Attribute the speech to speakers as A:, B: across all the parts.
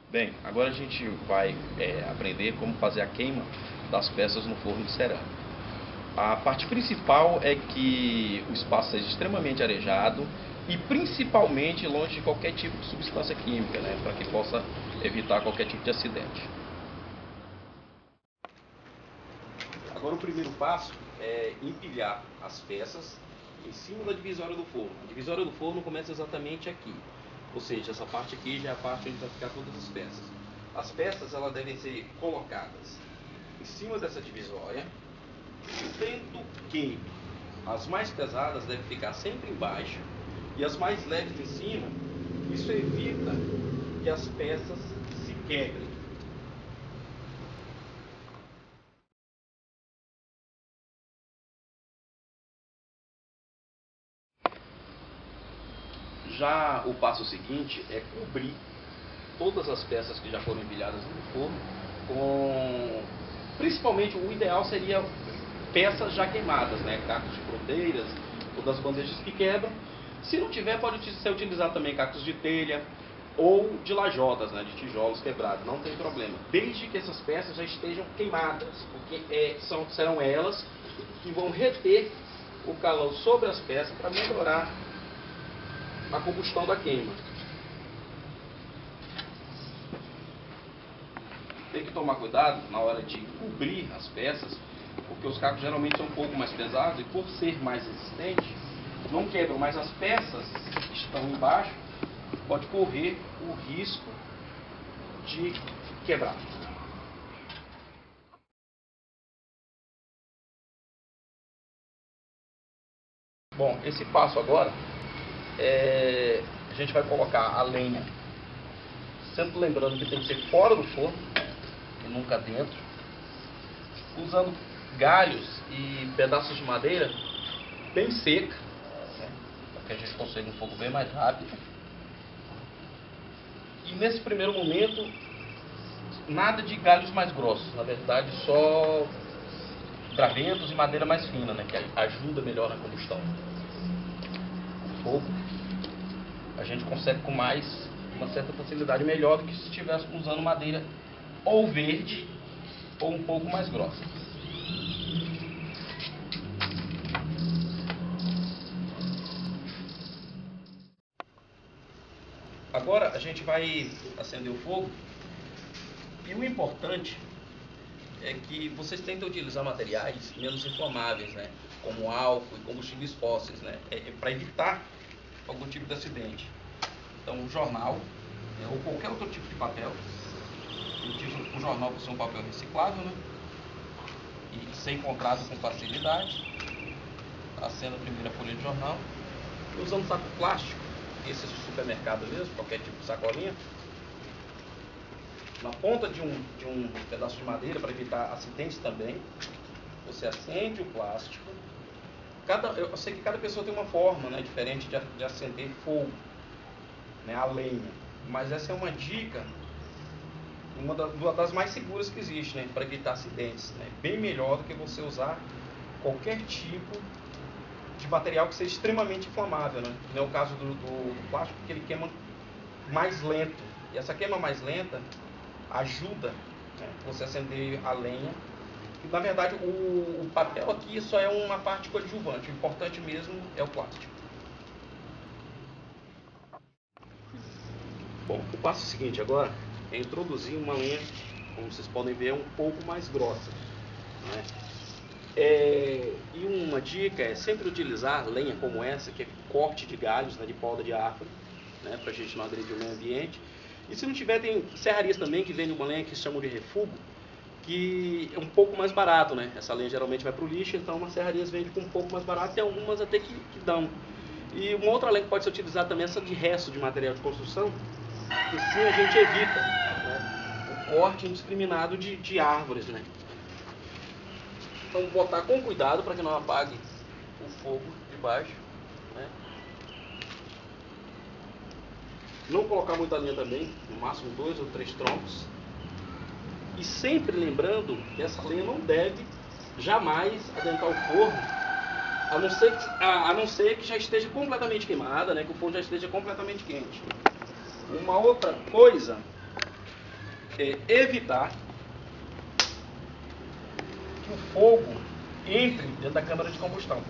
A: Bem, agora a gente vai aprender como fazer a queima das peças no forno de cerâmica. A parte principal é que o espaço seja extremamente arejado e principalmente longe de qualquer tipo de substância química, né, para que possa evitar qualquer tipo de acidente. Agora o primeiro passo é empilhar as peças em cima da divisória do forno. A divisória do forno começa exatamente aqui, ou seja, essa parte aqui já é a parte onde vai ficar todas as peças. As peças elas devem ser colocadas em cima dessa divisória, sendo que as mais pesadas devem ficar sempre embaixo e as mais leves em cima. Isso evita que as peças se quebrem. Já o passo seguinte é cobrir todas as peças que já foram empilhadas no forno com... Principalmente o ideal seria peças já queimadas, né? Cacos de fruteiras ou das bandejas que quebram. Se não tiver, pode ser utilizado também cacos de telha ou de lajotas, né? De tijolos quebrados, não tem problema. Desde que essas peças já estejam queimadas, porque serão elas que vão reter o calor sobre as peças para melhorar a combustão da queima. Tem que tomar cuidado na hora de cobrir as peças, porque os cacos geralmente são um pouco mais pesados e por ser mais resistente, não quebram, mas as peças que estão embaixo pode correr o risco de quebrar. Bom, esse passo agora a gente vai colocar a lenha, sempre lembrando que tem que ser fora do forno e nunca dentro, usando galhos e pedaços de madeira bem seca, né, para que a gente consiga um fogo bem mais rápido. E nesse primeiro momento, nada de galhos mais grossos, na verdade só gravetos e madeira mais fina, né, que ajuda melhor na combustão. O fogo a gente consegue com uma certa facilidade melhor do que se estivesse usando madeira ou verde ou um pouco mais grossa. Agora a gente vai acender o fogo e o importante é que vocês tentem utilizar materiais menos inflamáveis, né? Como álcool e combustíveis fósseis, né? Para evitar algum tipo de acidente. Então, um jornal, né? Ou qualquer outro tipo de papel. O jornal por ser um papel reciclável, né? E ser encontrado com facilidade. Acenda a primeira folha de jornal. E usando saco plástico, esse do supermercado mesmo, qualquer tipo de sacolinha, na ponta de um pedaço de madeira para evitar acidentes também, você acende o plástico. Eu sei que cada pessoa tem uma forma, né, diferente de acender fogo, né, a lenha, mas essa é uma dica, uma das mais seguras que existe, né, para evitar acidentes, né, bem melhor do que você usar qualquer tipo de material que seja extremamente inflamável, né? Não é o caso do plástico, porque ele queima mais lento, e essa queima mais lenta ajuda, né, você acender a lenha. E, na verdade, o papel aqui só é uma parte coadjuvante, o importante mesmo é o plástico. Bom, o passo seguinte agora é introduzir uma lenha, como vocês podem ver, um pouco mais grossa, né? E uma dica é sempre utilizar lenha como essa, que é corte de galhos, né, de poda de árvore, né, para a gente não agredir o meio ambiente. E se não tiver, tem serrarias também que vendem uma lenha que se chama de refúgio, que é um pouco mais barato, né? Essa lenha geralmente vai para o lixo, então as serrarias vendem com um pouco mais barato, tem algumas até que dão. E uma outra lenha que pode ser utilizada também é essa de resto de material de construção, que sim a gente evita, né, o corte indiscriminado de árvores, né? Então botar com cuidado para que não apague o fogo de baixo, né? Não colocar muita lenha também, no máximo 2 ou 3 troncos. E sempre lembrando que essa lenha não deve jamais adentrar o forno, a não ser que já esteja completamente queimada, né? Que o forno já esteja completamente quente. Uma outra coisa evitar que o fogo entre dentro da câmara de combustão,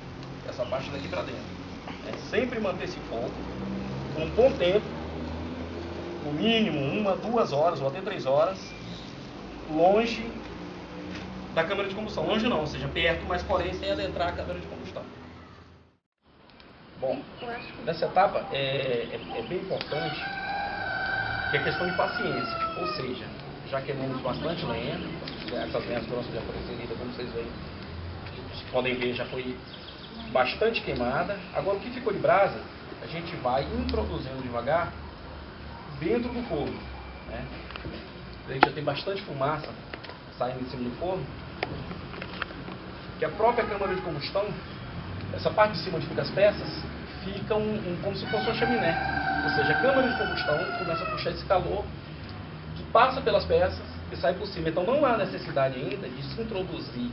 A: essa parte daqui para dentro. Sempre manter esse fogo por um bom tempo, no mínimo 1, 2 horas ou até 3 horas, longe da câmara de combustão. Longe não, ou seja, perto, mas porém sem adentrar a câmara de combustão. Bom, nessa etapa é bem importante que é questão de paciência, ou seja, já queimamos bastante lenha, essas lenhas grossas já foram inseridas, como vocês veem, podem ver, já foi bastante queimada. Agora o que ficou de brasa, a gente vai introduzindo devagar dentro do forno, né? A gente já tem bastante fumaça saindo em cima do forno, que a própria câmara de combustão, essa parte de cima onde ficam as peças, fica como se fosse uma chaminé. Ou seja, a câmara de combustão começa a puxar esse calor que passa pelas peças e sai por cima. Então não há necessidade ainda de se introduzir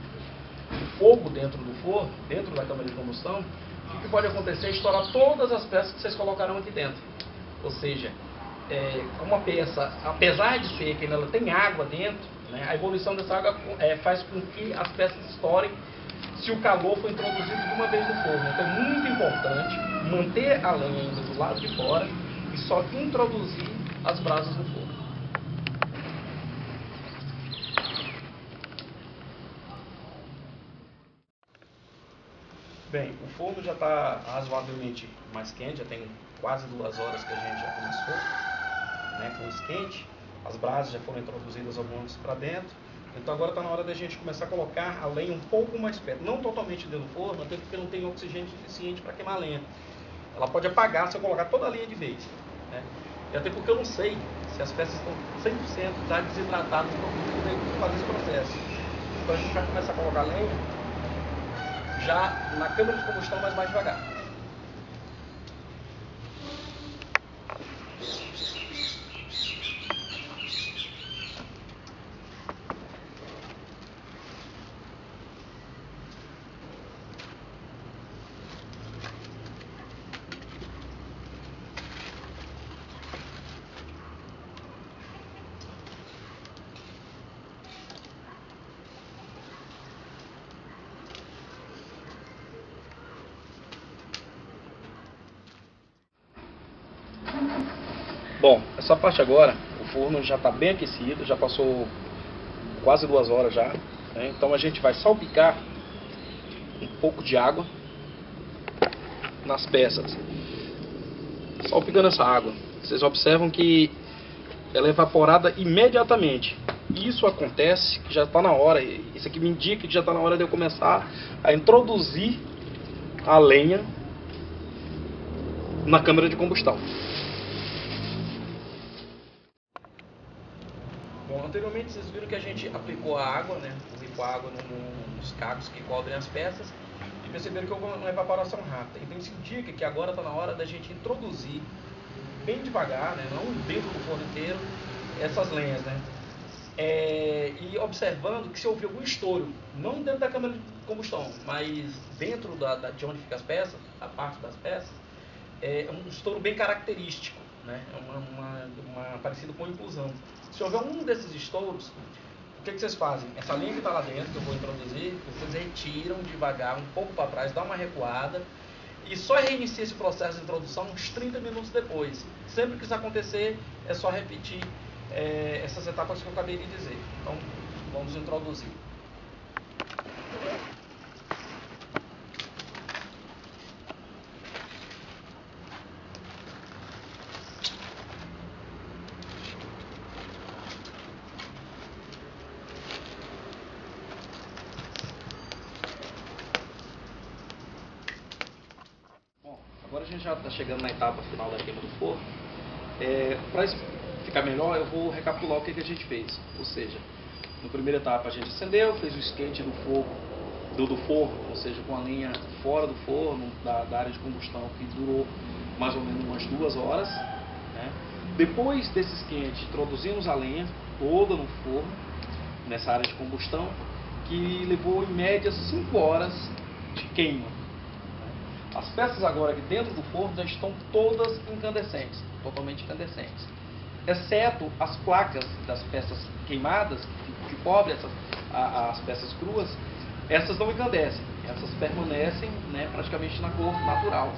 A: o fogo dentro do forno, dentro da câmara de combustão. O que pode acontecer é estourar todas as peças que vocês colocaram aqui dentro. Ou seja, como a peça, apesar de seca, ela tem água dentro, né, a evolução dessa água faz com que as peças estourem se o calor for introduzido de uma vez no forno. Então é muito importante manter a lenha ainda do lado de fora e só introduzir as brasas no forno. Bem, o forno já está razoavelmente mais quente, já tem quase 2 horas que a gente já começou, né, com esquente. As brasas já foram introduzidas algumas para dentro. Então agora está na hora da gente começar a colocar a lenha um pouco mais perto. Não totalmente dentro do forno, até porque não tem oxigênio suficiente para queimar a lenha. Ela pode apagar se eu colocar toda a lenha de vez, né? E até porque eu não sei se as peças estão 100% desidratadas para poder fazer esse processo. Então a gente vai começar a colocar a lenha já na câmara de combustão, mas mais devagar. Bom, essa parte agora, o forno já está bem aquecido, já passou quase 2 horas já, né? Então a gente vai salpicar um pouco de água nas peças. Salpicando essa água, vocês observam que ela é evaporada imediatamente. Isso acontece que já está na hora, isso aqui me indica que já está na hora de eu começar a introduzir a lenha na câmara de combustão. Bom, anteriormente vocês viram que a gente aplicou a água, né? Aplicou a água nos cacos que cobrem as peças e perceberam que houve uma evaporação rápida. Então isso indica que agora está na hora da gente introduzir bem devagar, né? Não dentro do forno inteiro, essas lenhas, né? E observando que se houver algum estouro, não dentro da câmara de combustão, mas dentro de onde ficam as peças, a parte das peças, é um estouro bem característico, né? É parecido com inclusão. Se houver um desses estouros, o que vocês fazem? Essa linha que está lá dentro, que eu vou introduzir, vocês retiram devagar, um pouco para trás, dá uma recuada, e só reinicia esse processo de introdução uns 30 minutos depois. Sempre que isso acontecer, é só repetir essas etapas que eu acabei de dizer. Então, vamos introduzir. Agora a gente já está chegando na etapa final da queima do forno. Para ficar melhor, eu vou recapitular o que a gente fez. Ou seja, na primeira etapa a gente acendeu, fez o esquente do forno, ou seja, com a lenha fora do forno, da área de combustão, que durou mais ou menos umas 2 horas. Né? Depois desse esquente, introduzimos a lenha toda no forno, nessa área de combustão, que levou em média 5 horas de queima. As peças agora aqui dentro do forno já estão todas incandescentes, totalmente incandescentes. exceto as placas das peças queimadas, que cobrem as peças cruas, essas não incandescem, essas permanecem, né, praticamente na cor natural.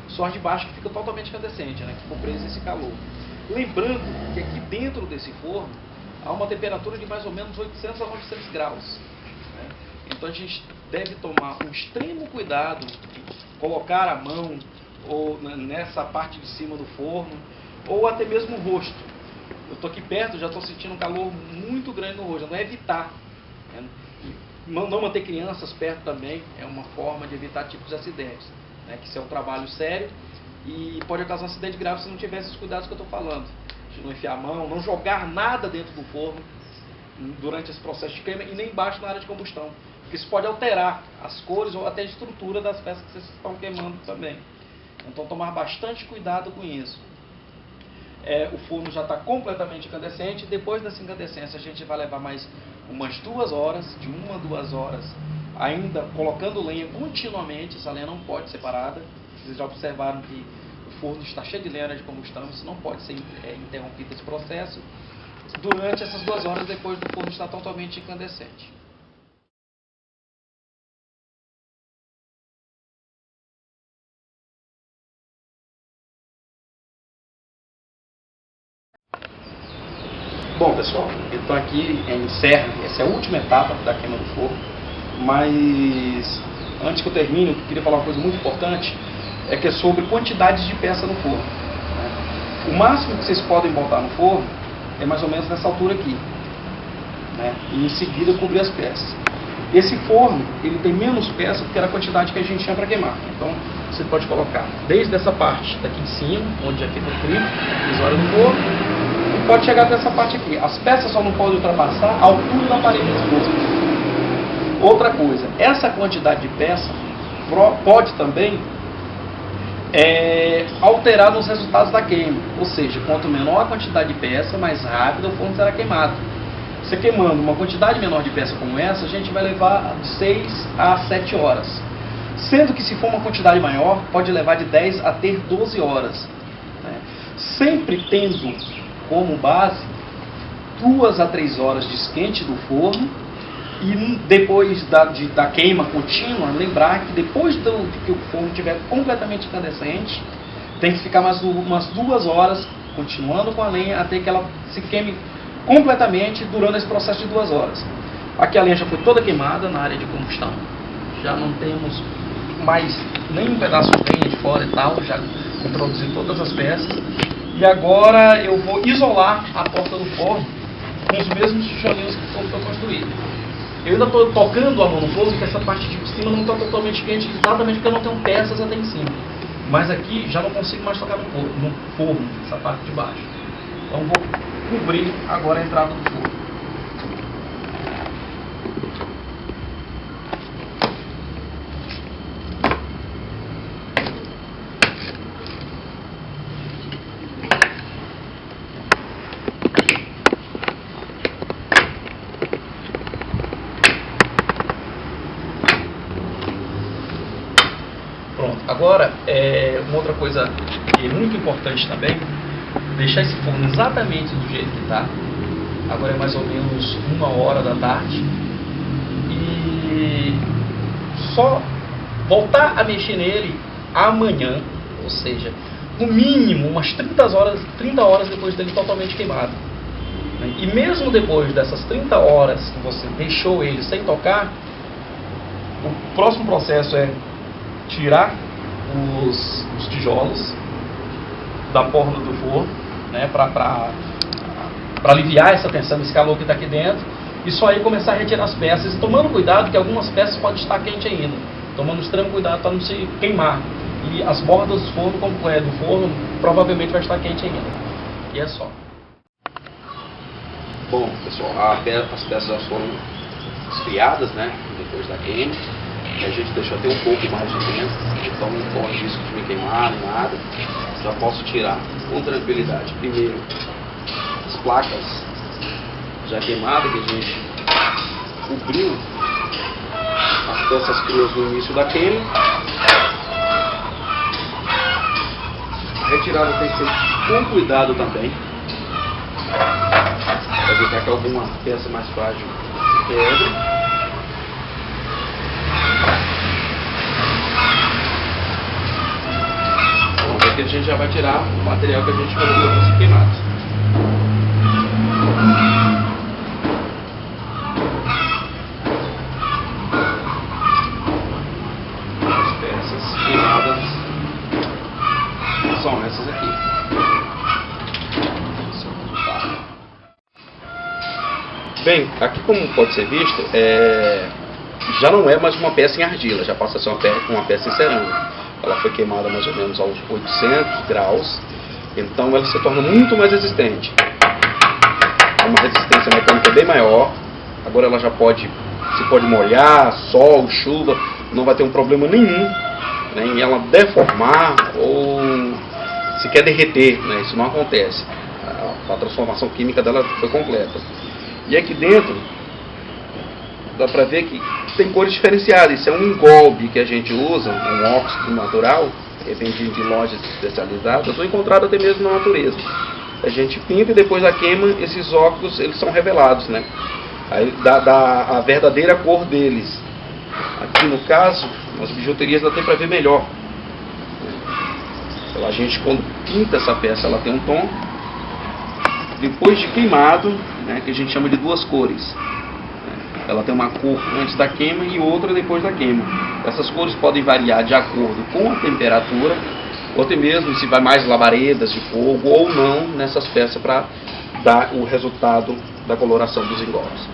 A: Só as de baixo que fica totalmente incandescente, né, que ficou preso esse calor. Lembrando que aqui dentro desse forno há uma temperatura de mais ou menos 800 a 900 graus. Né? Então a gente deve tomar um extremo cuidado de colocar a mão ou nessa parte de cima do forno, ou até mesmo o rosto. Eu estou aqui perto, já estou sentindo um calor muito grande no rosto, não é evitar. Né? Não manter crianças perto também é uma forma de evitar tipos de acidentes. Né? Que isso é um trabalho sério e pode causar um acidente grave se não tiver esses cuidados que eu estou falando. De não enfiar a mão, não jogar nada dentro do forno durante esse processo de queima e nem embaixo na área de combustão. Porque isso pode alterar as cores ou até a estrutura das peças que vocês estão queimando também. Então tomar bastante cuidado com isso. O forno já está completamente incandescente. Depois dessa incandescência a gente vai levar mais umas 2 horas, de 1 a 2 horas, ainda colocando lenha continuamente. Essa lenha não pode ser parada. Vocês já observaram que o forno está cheio de lenha de combustão, isso não pode ser interrompido esse processo durante essas 2 horas depois do forno estar totalmente incandescente. Bom, pessoal, então aqui encerra, essa é a última etapa da queima do forno, mas antes que eu termine, eu queria falar uma coisa muito importante, que é sobre quantidades de peça no forno. Né? O máximo que vocês podem botar no forno é mais ou menos nessa altura aqui, né? E em seguida cobrir as peças. Esse forno, ele tem menos peça do que era a quantidade que a gente tinha para queimar. Então, você pode colocar desde essa parte daqui de cima, onde já fica frio, divisória do forno, pode chegar até essa parte aqui. As peças só não podem ultrapassar a altura da parede do forno. Outra coisa, essa quantidade de peça pode também alterar nos resultados da queima. Ou seja, quanto menor a quantidade de peça, mais rápido o forno será queimado. Você queimando uma quantidade menor de peça como essa, a gente vai levar de 6 a 7 horas. Sendo que se for uma quantidade maior, pode levar de 10 a ter 12 horas. Né? Sempre tendo como base 2 a 3 horas de esquente do forno e depois da queima contínua, lembrar que depois de que o forno estiver completamente incandescente, tem que ficar mais umas 2 horas continuando com a lenha até que ela se queime completamente durante esse processo de 2 horas. Aqui a lenha já foi toda queimada na área de combustão, já não temos mais nem um pedaço de lenha de fora e tal, já introduzi todas as peças. E agora eu vou isolar a porta do forno com os mesmos tijolinhos que foi construído. Eu ainda estou tocando a mão no forno, porque essa parte de cima não está totalmente quente, exatamente porque eu não tenho peças até em cima. Mas aqui já não consigo mais tocar no forno, essa parte de baixo. Então vou cobrir agora a entrada do forno. Agora, uma outra coisa que é muito importante também, deixar esse forno exatamente do jeito que está. Agora é mais ou menos 1h da tarde. E só voltar a mexer nele amanhã, ou seja, no mínimo umas 30 horas depois dele totalmente queimado. E mesmo depois dessas 30 horas que você deixou ele sem tocar, o próximo processo é tirar os tijolos da porta do forno, né, para aliviar essa tensão, esse calor que está aqui dentro, e só aí começar a retirar as peças, e tomando cuidado que algumas peças podem estar quentes ainda, tomando extremo cuidado para não se queimar, e as bordas do forno provavelmente vai estar quente ainda, e é só. Bom, pessoal, as peças já foram esfriadas, né, depois da queima. A gente deixou até um pouco mais de tempo, então não corre risco de me queimar, nada. Já posso tirar com tranquilidade. Primeiro, as placas já queimadas, que a gente cobriu as peças cruas no início da queima. A retirada tem que ser com cuidado também, evitar que alguma peça mais frágil quebre. Bom, aqui a gente já vai tirar o material que a gente colocou para ser queimado. As peças queimadas são essas aqui. Bem, aqui como pode ser visto, já não é mais uma peça em argila, já passa a ser uma peça em cerâmica. Ela foi queimada mais ou menos aos 800 graus, então ela se torna muito mais resistente. É uma resistência mecânica bem maior. Agora ela já se pode molhar, sol, chuva, não vai ter um problema nenhum, né, em ela deformar ou sequer derreter, né, isso não acontece. A transformação química dela foi completa. E aqui dentro, dá para ver que tem cores diferenciadas. Isso é um engolbe que a gente usa, um óxido natural, que é vendido em lojas especializadas, ou encontrado até mesmo na natureza. A gente pinta e depois da queima, esses óxidos eles são revelados, né? Aí dá a verdadeira cor deles. Aqui no caso, nas bijuterias dá até para ver melhor. Então, a gente quando pinta essa peça, ela tem um tom. Depois de queimado, né, que a gente chama de duas cores. Ela tem uma cor antes da queima e outra depois da queima. Essas cores podem variar de acordo com a temperatura, ou até mesmo se vai mais labaredas de fogo ou não nessas peças para dar o resultado da coloração dos engolves.